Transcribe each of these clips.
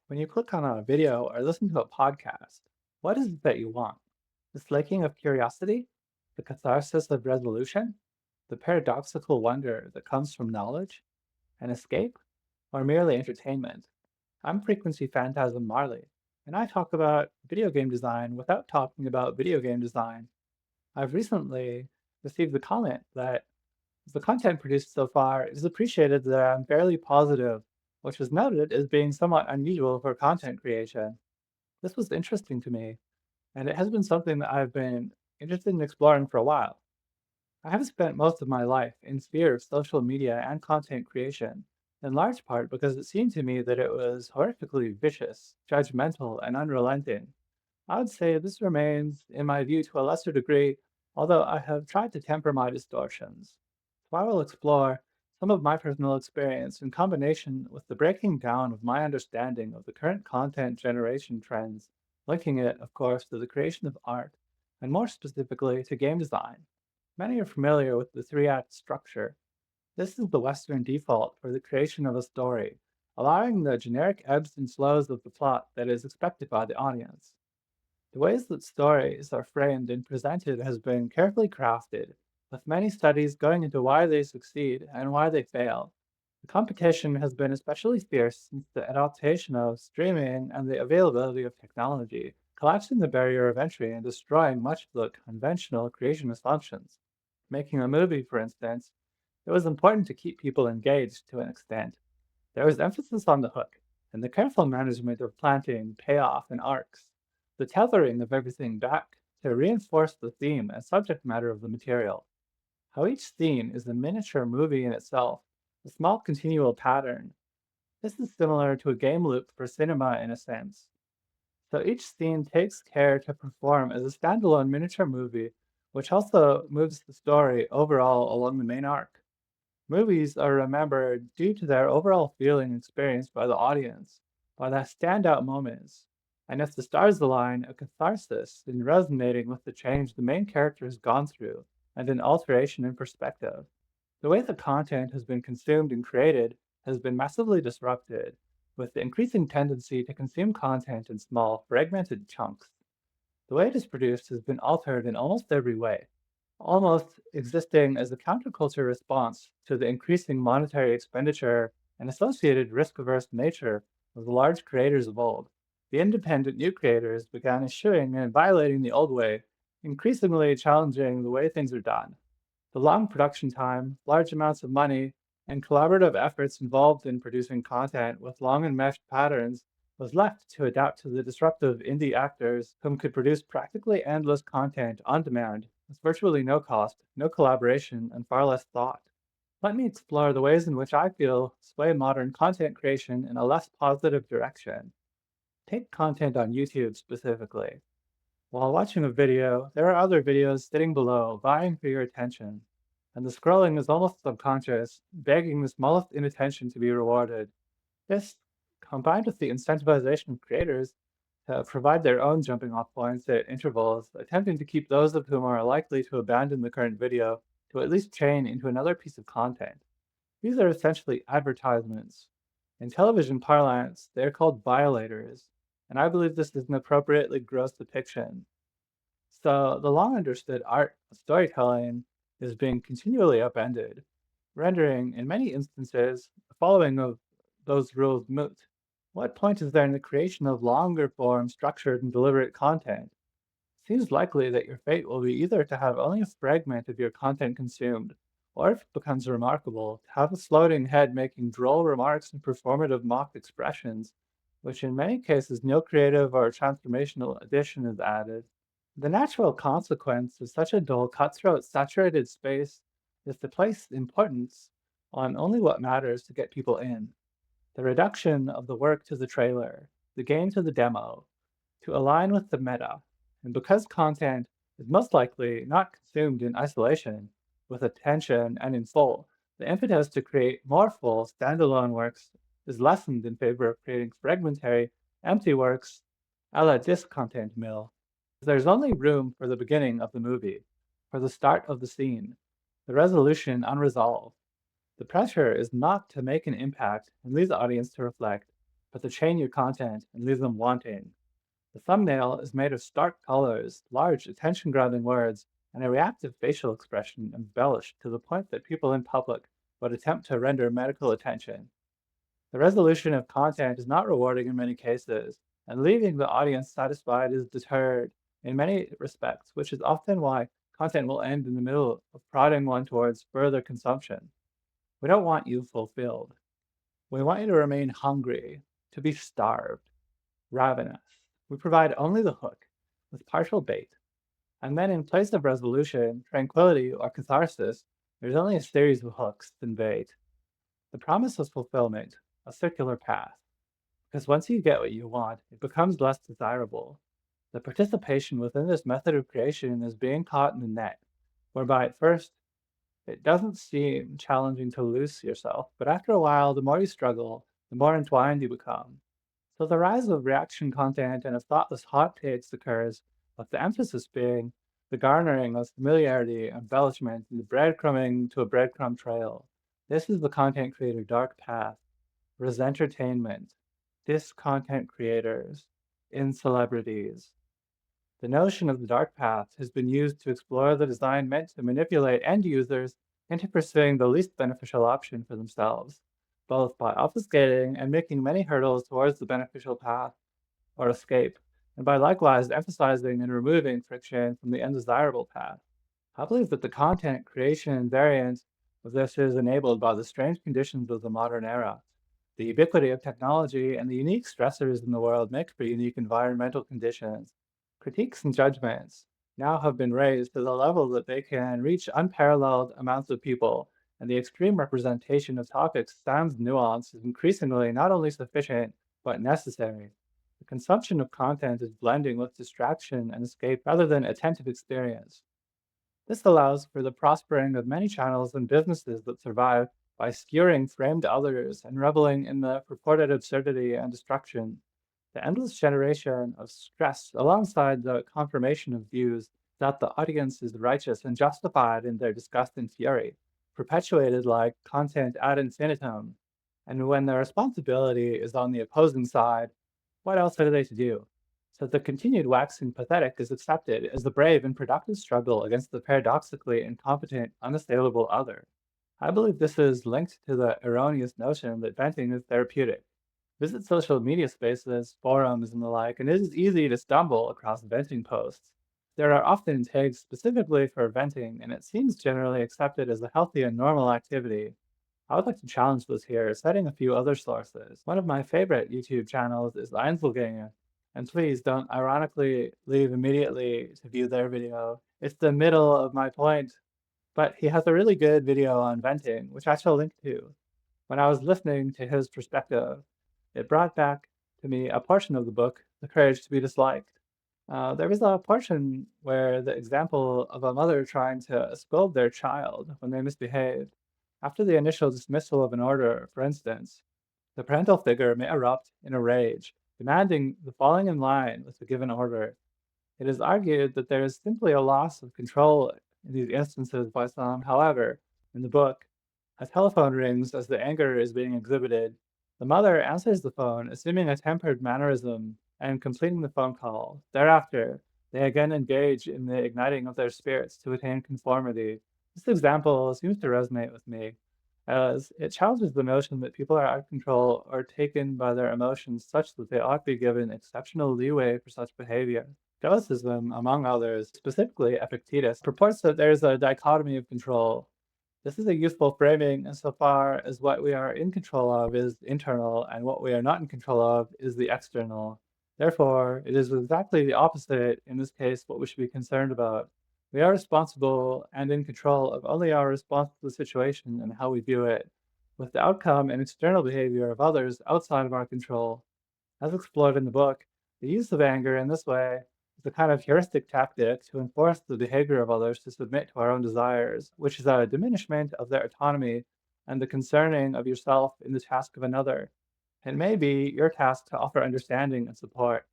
When you click on a video or listen to a podcast, what is it that you want? The slaking of curiosity? The catharsis of resolution? The paradoxical wonder that comes from knowledge? An escape? Or merely entertainment? I'm Frequency Phantasm Marley, and I talk about video game design without talking about video game design. I've recently received the comment that the content produced so far is appreciated that I'm fairly positive, which was noted as being somewhat unusual for content creation. This was interesting to me, and it has been something that I've been interested in exploring for a while. I have spent most of my life in sphere of social media and content creation, in large part because it seemed to me that it was horrifically vicious, judgmental, and unrelenting. I would say this remains, in my view, to a lesser degree, although I have tried to temper my distortions. So I will explore some of my personal experience in combination with the breaking down of my understanding of the current content generation trends, linking it, of course, to the creation of art, and more specifically to game design. Many are familiar with the three-act structure. This is the Western default for the creation of a story, allowing the generic ebbs and flows of the plot that is expected by the audience. The ways that stories are framed and presented has been carefully crafted, with many studies going into why they succeed and why they fail. The competition has been especially fierce since the adaptation of streaming and the availability of technology, collapsing the barrier of entry and destroying much of the conventional creation assumptions. Making a movie, for instance, it was important to keep people engaged to an extent. There was emphasis on the hook and the careful management of planting, payoff, and arcs, the tethering of everything back to reinforce the theme and subject matter of the material. How each scene is a miniature movie in itself, a small continual pattern. This is similar to a game loop for cinema in a sense. So each scene takes care to perform as a standalone miniature movie, which also moves the story overall along the main arc. Movies are remembered due to their overall feeling experienced by the audience, by their standout moments, and if the stars align, a catharsis in resonating with the change the main character has gone through, and an alteration in perspective. The way the content has been consumed and created has been massively disrupted, with the increasing tendency to consume content in small, fragmented chunks. The way it is produced has been altered in almost every way, almost existing as a counterculture response to the increasing monetary expenditure and associated risk averse nature of the large creators of old. The independent new creators began eschewing and violating the old way, increasingly challenging the way things are done. The long production time, large amounts of money, and collaborative efforts involved in producing content with long enmeshed patterns was left to adapt to the disruptive indie actors whom could produce practically endless content on demand with virtually no cost, no collaboration, and far less thought. Let me explore the ways in which I feel sway modern content creation in a less positive direction. Take content on YouTube specifically. While watching a video, there are other videos sitting below, vying for your attention. And the scrolling is almost subconscious, begging the smallest inattention to be rewarded. This, combined with the incentivization of creators to provide their own jumping off points at intervals, attempting to keep those of whom are likely to abandon the current video to at least chain into another piece of content. These are essentially advertisements. In television parlance, they are called violators, and I believe this is an appropriately gross depiction. So, the long understood art of storytelling is being continually upended, rendering, in many instances, the following of those rules moot. What point is there in the creation of longer form, structured, and deliberate content? It seems likely that your fate will be either to have only a fragment of your content consumed, or if it becomes remarkable, to have a floating head making droll remarks and performative mock expressions, which in many cases no creative or transformational addition is added. The natural consequence of such a dull, cutthroat, saturated space is to place importance on only what matters to get people in. The reduction of the work to the trailer, the game to the demo, to align with the meta. And because content is most likely not consumed in isolation, with attention and in full, the impetus to create more full, standalone works is lessened in favor of creating fragmentary, empty works a la discontent mill. There's only room for the beginning of the movie, for the start of the scene, the resolution unresolved. The pressure is not to make an impact and lead the audience to reflect, but to chain your content and leave them wanting. The thumbnail is made of stark colors, large attention-grabbing words, and a reactive facial expression embellished to the point that people in public would attempt to render medical attention. The resolution of content is not rewarding in many cases, and leaving the audience satisfied is deterred in many respects, which is often why content will end in the middle of prodding one towards further consumption. We don't want you fulfilled. We want you to remain hungry, to be starved, ravenous. We provide only the hook, with partial bait, and then in place of resolution, tranquility, or catharsis, there's only a series of hooks and bait. The promise of fulfillment, a circular path, because once you get what you want, it becomes less desirable. The participation within this method of creation is being caught in the net, whereby at first it doesn't seem challenging to lose yourself, but after a while, the more you struggle, the more entwined you become. So the rise of reaction content and of thoughtless hot takes occurs, with the emphasis being the garnering of familiarity, embellishment, and the breadcrumbing to a breadcrumb trail. This is the content creator dark path, resentertainment, discontent creators, in celebrities. The notion of the dark path has been used to explore the design meant to manipulate end users into pursuing the least beneficial option for themselves, both by obfuscating and making many hurdles towards the beneficial path or escape, and by likewise emphasizing and removing friction from the undesirable path. I believe that the content creation variant of this is enabled by the strange conditions of the modern era. The ubiquity of technology and the unique stressors in the world make for unique environmental conditions. Critiques and judgments now have been raised to the level that they can reach unparalleled amounts of people, and the extreme representation of topics sans nuance is increasingly not only sufficient, but necessary. The consumption of content is blending with distraction and escape rather than attentive experience. This allows for the prospering of many channels and businesses that survive by skewering framed others and reveling in the purported absurdity and destruction. The endless generation of stress, alongside the confirmation of views that the audience is righteous and justified in their disgust and fury, perpetuated like content ad infinitum. And when the responsibility is on the opposing side, what else are they to do? So the continued waxing pathetic is accepted as the brave and productive struggle against the paradoxically incompetent, unassailable other. I believe this is linked to the erroneous notion that venting is therapeutic. Visit social media spaces, forums, and the like, and it is easy to stumble across venting posts. There are often tags specifically for venting, and it seems generally accepted as a healthy and normal activity. I would like to challenge this here, citing a few other sources. One of my favorite YouTube channels is Einzelganger, and please don't ironically leave immediately to view their video. It's the middle of my point, but he has a really good video on venting, which I shall link to. When I was listening to his perspective, it brought back to me a portion of the book, The Courage to be Disliked. There was a portion where the example of a mother trying to scold their child when they misbehaved. After the initial dismissal of an order, for instance, the parental figure may erupt in a rage, demanding the falling in line with the given order. It is argued that there is simply a loss of control in these instances by some. However, in the book, a telephone rings as the anger is being exhibited. The mother answers the phone, assuming a tempered mannerism and completing the phone call. Thereafter, they again engage in the igniting of their spirits to attain conformity. This example seems to resonate with me, as it challenges the notion that people are out of control or taken by their emotions such that they ought to be given exceptional leeway for such behavior. Stoicism, among others, specifically Epictetus, purports that there is a dichotomy of control. This is a useful framing insofar as what we are in control of is internal and what we are not in control of is the external. Therefore, it is exactly the opposite in this case what we should be concerned about. We are responsible and in control of only our response to the situation and how we view it, with the outcome and external behavior of others outside of our control. As explored in the book, the use of anger in this way is a kind of heuristic tactic to enforce the behavior of others to submit to our own desires, which is a diminishment of their autonomy and the concerning of yourself in the task of another. It may be your task to offer understanding and support,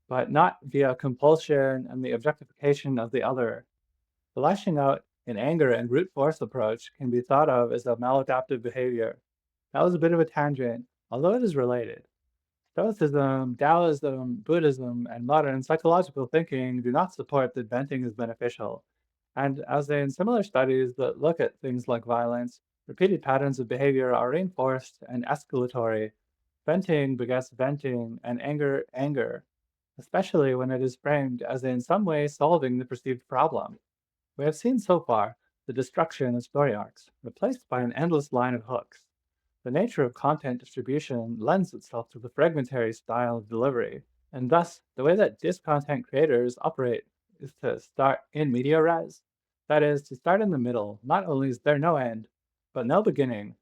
but not via compulsion and the objectification of the other. The lashing out in anger and brute force approach can be thought of as a maladaptive behavior. That was a bit of a tangent, although it is related. Stoicism, Taoism, Buddhism, and modern psychological thinking do not support that venting is beneficial. And as in similar studies that look at things like violence, repeated patterns of behavior are reinforced and escalatory. Venting begets venting, and anger, anger, especially when it is framed as in some way solving the perceived problem. We have seen so far the destruction of story arcs, replaced by an endless line of hooks. The nature of content distribution lends itself to the fragmentary style of delivery, and thus the way that discontent creators operate is to start in media res. That is, to start in the middle. Not only is there no end, but no beginning.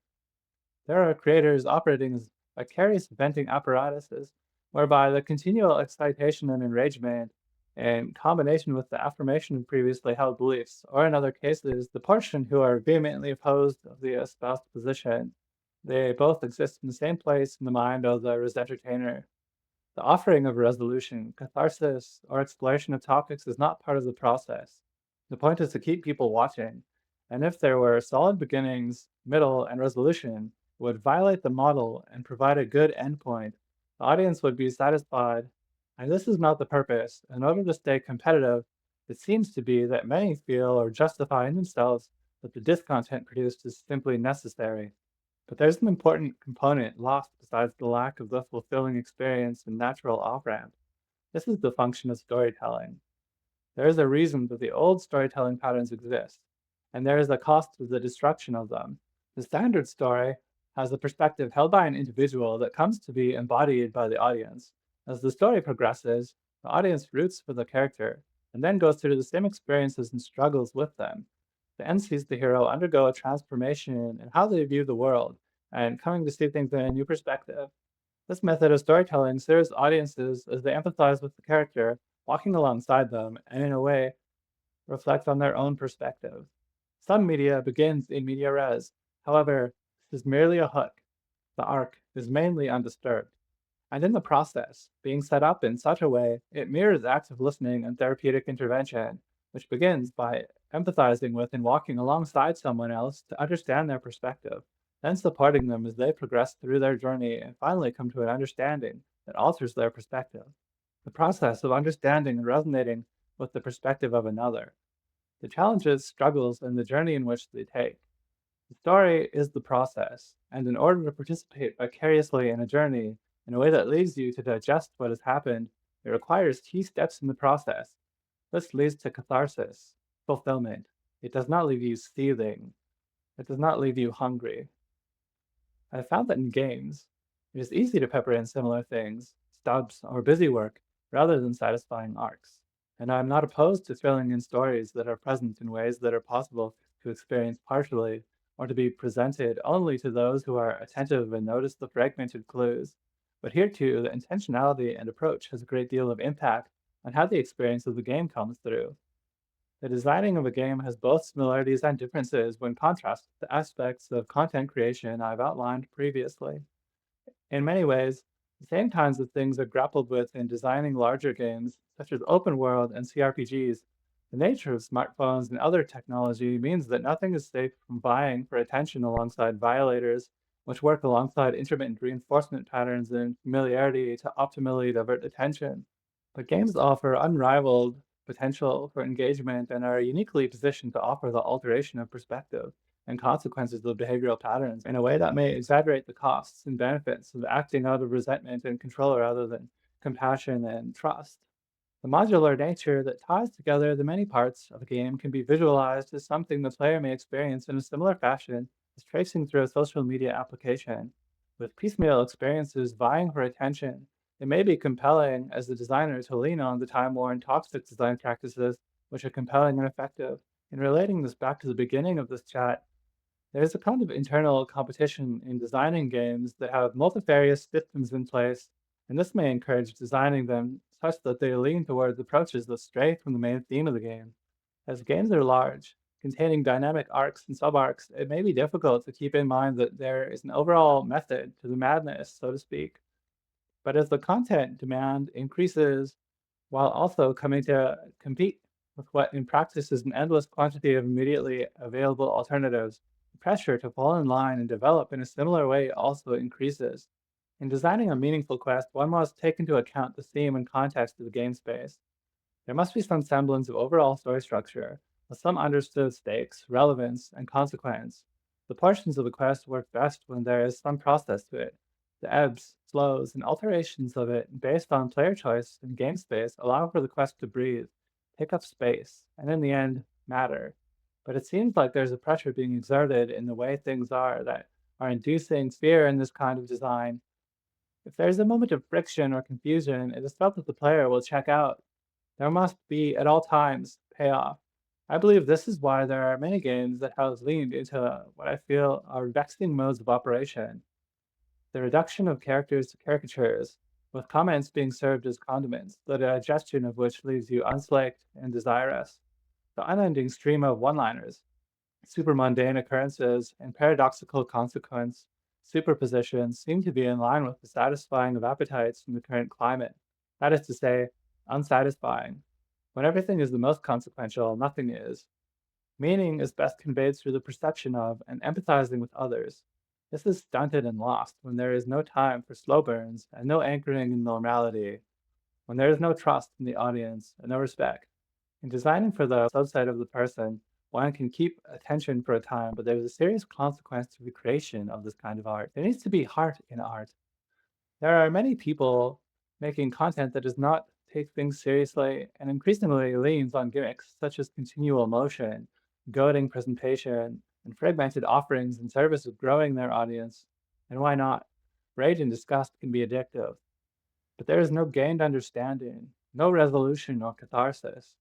There are creators operating as vicarious venting apparatuses, whereby the continual excitation and enragement, in combination with the affirmation of previously held beliefs, or in other cases, the portion who are vehemently opposed of the espoused position, they both exist in the same place in the mind of the entertainer. The offering of resolution, catharsis, or exploration of topics is not part of the process. The point is to keep people watching, and if there were solid beginnings, middle, and resolution, it would violate the model and provide a good endpoint. The audience would be satisfied, and this is not the purpose. In order to stay competitive, it seems to be that many feel or justify in themselves that the discontent produced is simply necessary. But there's an important component lost besides the lack of the fulfilling experience and natural off-ramp. This is the function of storytelling. There is a reason that the old storytelling patterns exist, and there is a cost to the destruction of them. The standard story has a perspective held by an individual that comes to be embodied by the audience. As the story progresses, the audience roots for the character and then goes through the same experiences and struggles with them. The end sees the hero undergo a transformation in how they view the world and coming to see things in a new perspective. This method of storytelling serves audiences as they empathize with the character, walking alongside them, and in a way, reflect on their own perspective. Some media begins in media res. However, this is merely a hook. The arc is mainly undisturbed. And in the process, being set up in such a way, it mirrors active listening and therapeutic intervention, which begins by empathizing with and walking alongside someone else to understand their perspective, then supporting them as they progress through their journey and finally come to an understanding that alters their perspective. The process of understanding and resonating with the perspective of another. The challenges, struggles, and the journey in which they take. The story is the process, and in order to participate vicariously in a journey in a way that leads you to digest what has happened, it requires key steps in the process. This leads to catharsis, fulfillment. It does not leave you seething. It does not leave you hungry. I found that in games, it is easy to pepper in similar things, stubs, or busy work, rather than satisfying arcs. And I'm not opposed to filling in stories that are present in ways that are possible to experience partially, or to be presented only to those who are attentive and notice the fragmented clues. But here too, the intentionality and approach has a great deal of impact on how the experience of the game comes through. The designing of a game has both similarities and differences when contrasted to aspects of content creation I've outlined previously. In many ways, the same kinds of things are grappled with in designing larger games, such as open world and CRPGs. The nature of smartphones and other technology means that nothing is safe from vying for attention alongside violators, which work alongside intermittent reinforcement patterns and familiarity to optimally divert attention. But games offer unrivaled potential for engagement and are uniquely positioned to offer the alteration of perspective and consequences of behavioral patterns in a way that may exaggerate the costs and benefits of acting out of resentment and control rather than compassion and trust. The modular nature that ties together the many parts of a game can be visualized as something the player may experience in a similar fashion as tracing through a social media application. With piecemeal experiences vying for attention, it may be compelling as the designer to lean on the time-worn toxic design practices, which are compelling and effective. In relating this back to the beginning of this chat, there's a kind of internal competition in designing games that have multifarious systems in place, and this may encourage designing them such that they lean towards approaches that stray from the main theme of the game. As games are large, containing dynamic arcs and sub-arcs, it may be difficult to keep in mind that there is an overall method to the madness, so to speak. But as the content demand increases, while also coming to compete with what in practice is an endless quantity of immediately available alternatives, the pressure to fall in line and develop in a similar way also increases. In designing a meaningful quest, one must take into account the theme and context of the game space. There must be some semblance of overall story structure, with some understood stakes, relevance, and consequence. The portions of the quest work best when there is some process to it. The ebbs, flows, and alterations of it based on player choice and game space allow for the quest to breathe, take up space, and in the end, matter. But it seems like there's a pressure being exerted in the way things are that are inducing fear in this kind of design. If there's a moment of friction or confusion, it is felt that the player will check out. There must be, at all times, payoff. I believe this is why there are many games that have leaned into what I feel are vexing modes of operation. The reduction of characters to caricatures, with comments being served as condiments, the digestion of which leaves you unslaked and desirous. The unending stream of one-liners, super mundane occurrences, and paradoxical consequence superpositions seem to be in line with the satisfying of appetites in the current climate. That is to say, unsatisfying. When everything is the most consequential, nothing is. Meaning is best conveyed through the perception of and empathizing with others. This is stunted and lost when there is no time for slow burns and no anchoring in normality, when there is no trust in the audience and no respect. In designing for the subset of the person, one can keep attention for a time, but there's a serious consequence to the creation of this kind of art. There needs to be heart in art. There are many people making content that does not take things seriously and increasingly leans on gimmicks such as continual motion, goading presentation, and fragmented offerings in service of growing their audience. And why not? Rage and disgust can be addictive, but there is no gained understanding, no resolution or catharsis.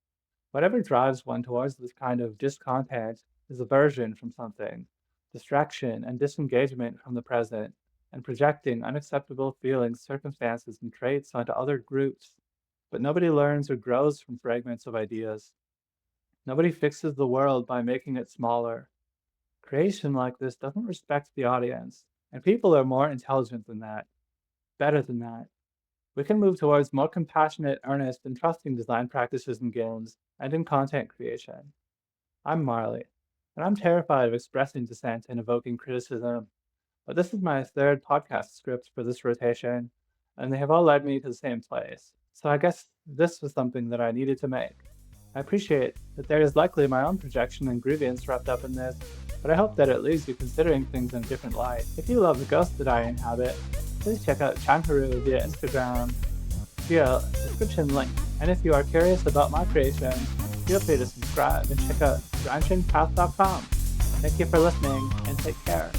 Whatever drives one towards this kind of discontent is aversion from something, distraction and disengagement from the present, and projecting unacceptable feelings, circumstances, and traits onto other groups. But nobody learns or grows from fragments of ideas. Nobody fixes the world by making it smaller. Creation like this doesn't respect the audience, and people are more intelligent than that, better than that. We can move towards more compassionate, earnest, and trusting design practices in games and in content creation. I'm Marley, and I'm terrified of expressing dissent and evoking criticism. But this is my third podcast script for this rotation, and they have all led me to the same place. So I guess this was something that I needed to make. I appreciate that there is likely my own projection and grievance wrapped up in this, but I hope that it leaves you considering things in a different light. If you love the ghost that I inhabit, please check out Chanharu via Instagram via description link. And if you are curious about my creation, feel free to subscribe and check out branchingpath.com. Thank you for listening and take care.